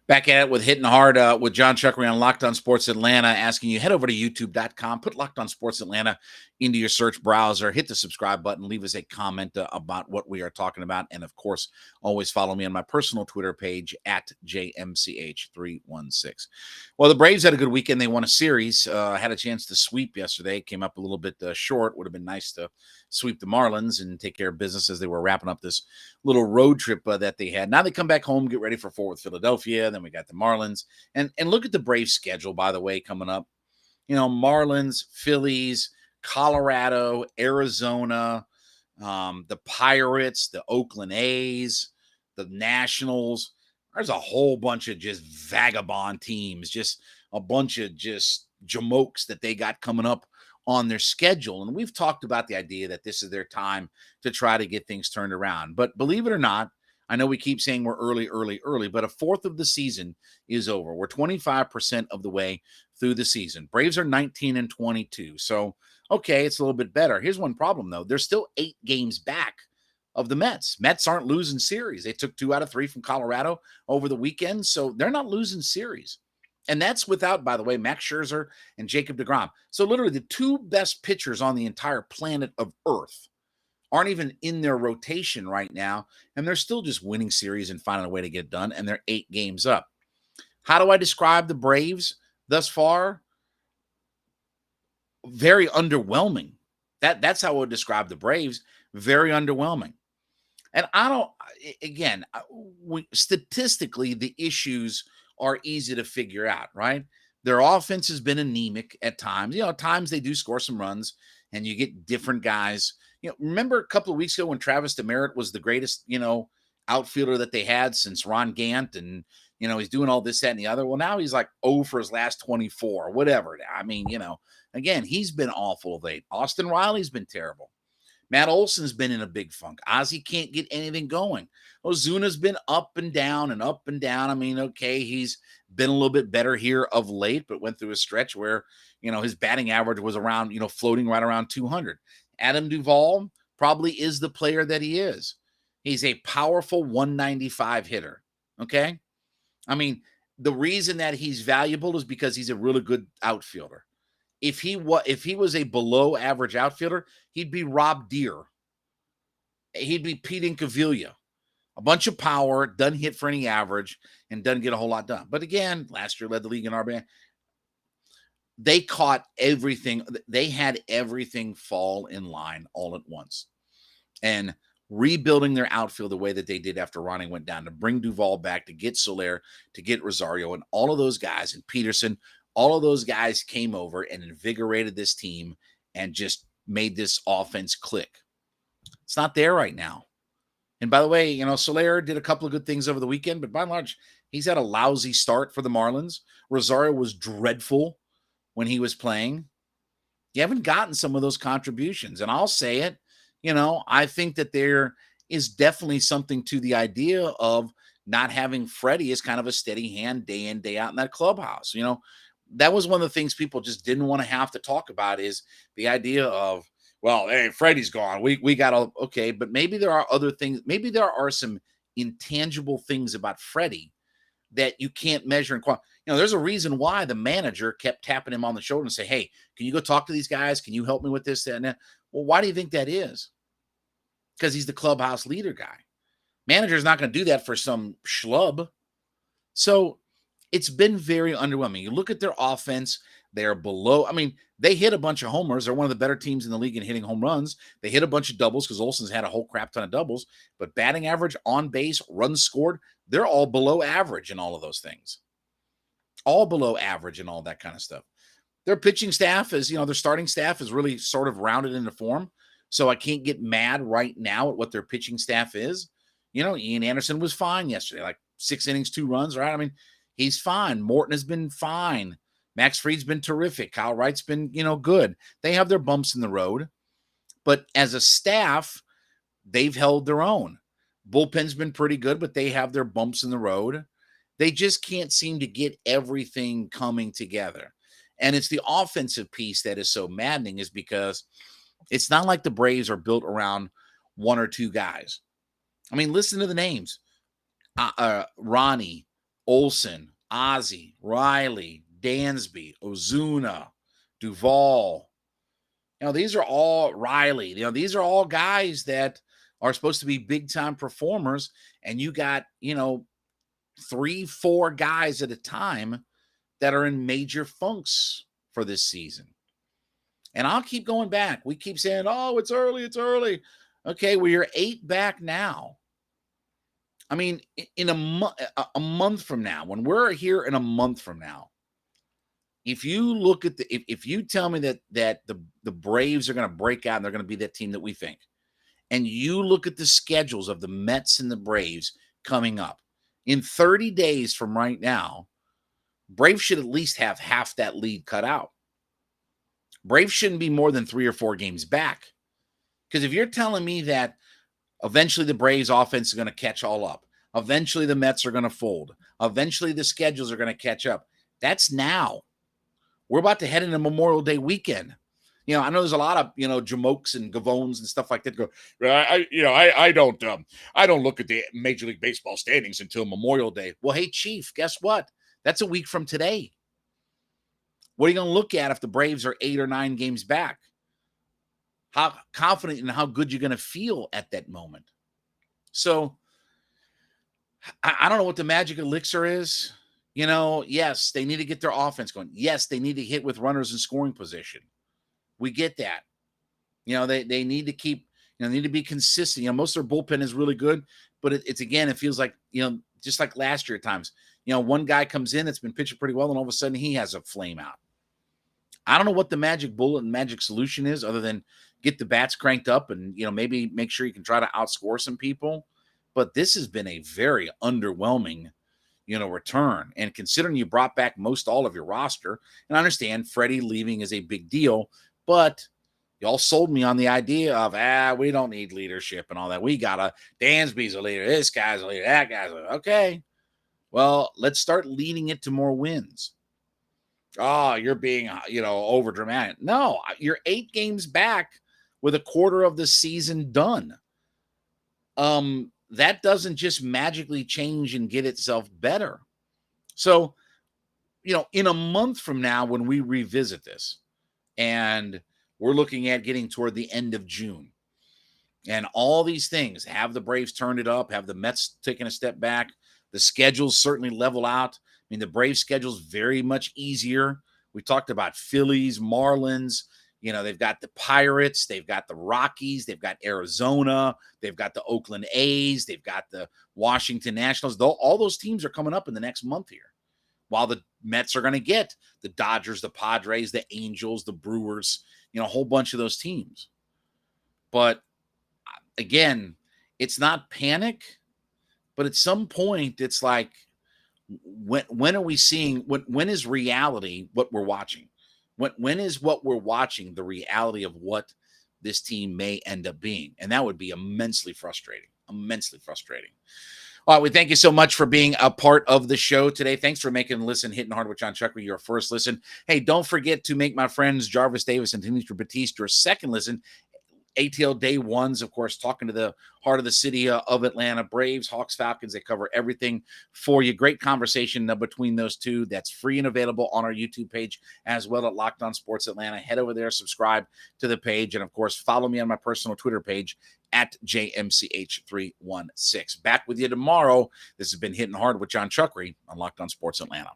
Back at it with Hitting Hard with Jon Chuckery on Locked On Sports Atlanta, asking you head over to youtube.com, put Locked On Sports Atlanta into your search browser, hit the subscribe button, leave us a comment about what we are talking about. And of course, always follow me on my personal Twitter page at JMCH316. Well, the Braves had a good weekend. They won a series, had a chance to sweep yesterday, came up a little bit short. Would have been nice to sweep the Marlins and take care of business as they were wrapping up this little road trip that they had. Now they come back home, get ready for 4 with Philadelphia. Then we got the Marlins. And look at the Braves schedule, by the way, coming up. Marlins, Phillies, Colorado, Arizona, the Pirates, the Oakland A's, the Nationals. There's a whole bunch of just vagabond teams, just a bunch of just jamokes that they got coming up on their schedule. And we've talked about the idea that this is their time to try to get things turned around. But believe it or not, I know we keep saying we're early, but a fourth of the season is over. We're 25% of the way through the season. Braves are 19-22. So, okay, it's a little bit better. Here's one problem, though. They're still 8 games back of the Mets. Mets aren't losing series. They took 2 out of 3 from Colorado over the weekend, so they're not losing series. And that's without, by the way, Max Scherzer and Jacob deGrom. So literally the 2 best pitchers on the entire planet of Earth aren't even in their rotation right now, and they're still just winning series and finding a way to get it done, and they're 8 games up. How do I describe the Braves thus far? Very underwhelming. That's how I would describe the Braves. Very underwhelming. And I don't, again, statistically, the issues are easy to figure out, right? Their offense has been anemic at times. At times they do score some runs and you get different guys. Remember a couple of weeks ago when Travis Demeritte was the greatest, outfielder that they had since Ron Gant, and, he's doing all this, that, and the other. Well, now he's like 0 for his last 24, whatever. I mean, again, he's been awful of late. Austin Riley's been terrible. Matt Olson's been in a big funk. Ozzie can't get anything going. Ozuna's been up and down and up and down. I mean, okay, he's been a little bit better here of late, but went through a stretch where, his batting average was around, floating right around 200. Adam Duvall probably is the player that he is. He's a powerful 195 hitter, okay? I mean, the reason that he's valuable is because he's a really good outfielder. If he was a below average outfielder, he'd be Rob Deere. He'd be Pete Incaviglia. A bunch of power, doesn't hit for any average, and doesn't get a whole lot done. But again, last year led the league in RBI. They caught everything. They had everything fall in line all at once. And rebuilding their outfield the way that they did after Ronnie went down, to bring Duvall back, to get Soler, to get Rosario, and all of those guys, and Peterson, all of those guys came over and invigorated this team and just made this offense click. It's not there right now. And by the way, Soler did a couple of good things over the weekend, but by and large, he's had a lousy start for the Marlins. Rosario was dreadful when he was playing. You haven't gotten some of those contributions. And I'll say it, I think that there is definitely something to the idea of not having Freddie as kind of a steady hand day in, day out in that clubhouse. That was one of the things people just didn't want to have to talk about, is the idea of, well, hey, Freddie's gone. We got all okay, but maybe there are other things. Maybe there are some intangible things about Freddie that you can't measure and quantify. There's a reason why the manager kept tapping him on the shoulder and say, hey, can you go talk to these guys? Can you help me with this, that, and that? Well, why do you think that is? Because he's the clubhouse leader guy. Manager's not going to do that for some schlub. So it's been very underwhelming. You look at their offense, they're below. I mean, they hit a bunch of homers. They're one of the better teams in the league in hitting home runs. They hit a bunch of doubles because Olson's had a whole crap ton of doubles. But batting average, on base, runs scored, they're all below average in all of those things. All below average and all that kind of stuff. Their pitching staff is, their starting staff is really sort of rounded into form. So I can't get mad right now at what their pitching staff is. Ian Anderson was fine yesterday, like 6 innings, 2 runs, right? I mean, he's fine. Morton has been fine. Max Fried's been terrific. Kyle Wright's been, good. They have their bumps in the road. But as a staff, they've held their own. Bullpen's been pretty good, but they have their bumps in the road. They just can't seem to get everything coming together. And it's the offensive piece that is so maddening, is because it's not like the Braves are built around 1 or 2 guys. I mean, listen to the names. Ronnie, Olson, Ozzie, Riley, Dansby, Ozuna, Duvall. These are all Riley. These are all guys that are supposed to be big time performers. And you got, 3, 4 guys at a time that are in major funks for this season. And I'll keep going back. We keep saying, oh, it's early, it's early. Okay, well, you're 8 back now. I mean, in a month from now, when we're here in a month from now, if you look at if you tell me that the Braves are going to break out and they're going to be that team that we think, and you look at the schedules of the Mets and the Braves coming up in 30 days from right now, Braves should at least have half that lead cut out. Braves shouldn't be more than 3 or 4 games back. Because if you're telling me that eventually the Braves offense is going to catch all up, eventually the Mets are going to fold, eventually the schedules are going to catch up, that's now. We're about to head into Memorial Day weekend. I know there's a lot of, Jamokes and Gavones and stuff like that go, I don't look at the Major League Baseball standings until Memorial Day. Well, hey, Chief, guess what? That's a week from today. What are you going to look at if the Braves are 8 or 9 games back? How confident and how good you're going to feel at that moment. So I don't know what the magic elixir is. Yes, they need to get their offense going. Yes, they need to hit with runners in scoring position. We get that. They need to keep, they need to be consistent. Most of their bullpen is really good, but it's again, it feels like, just like last year at times, one guy comes in that's been pitching pretty well and all of a sudden he has a flame out. I don't know what the magic bullet and magic solution is other than get the bats cranked up and, maybe make sure you can try to outscore some people. But this has been a very underwhelming, return. And considering you brought back most all of your roster, and I understand Freddie leaving is a big deal, but y'all sold me on the idea of, we don't need leadership and all that. We got Dansby's a leader. This guy's a leader. That guy's a leader. Okay. Well, let's start leading it to more wins. Oh, you're being, over dramatic. No, you're 8 games back with a quarter of the season done. That doesn't just magically change and get itself better. So, in a month from now, when we revisit this and we're looking at getting toward the end of June and all these things, have the Braves turned it up, have the Mets taken a step back, the schedules certainly level out. I mean, the Braves schedule is very much easier. We talked about Phillies, Marlins. They've got the Pirates. They've got the Rockies. They've got Arizona. They've got the Oakland A's. They've got the Washington Nationals. All those teams are coming up in the next month here. While the Mets are going to get the Dodgers, the Padres, the Angels, the Brewers, a whole bunch of those teams. But again, it's not panic. But at some point, it's like, when are we seeing, when is reality what we're watching? When is what we're watching the reality of what this team may end up being? And that would be immensely frustrating. All right, we thank you so much for being a part of the show today. Thanks for making Listen Hitting Hard with Jon Chuckery your first listen. Hey, don't forget to make my friends Jarvis Davis and Tanisha Batiste your second listen. ATL Day Ones, of course, talking to the heart of the city of Atlanta, Braves, Hawks, Falcons. They cover everything for you. Great conversation between those two. That's free and available on our YouTube page as well at Locked On Sports Atlanta. Head over there, subscribe to the page, and of course, follow me on my personal Twitter page at JMCH316. Back with you tomorrow. This has been Hitting Hard with Jon Chuckery on Locked On Sports Atlanta.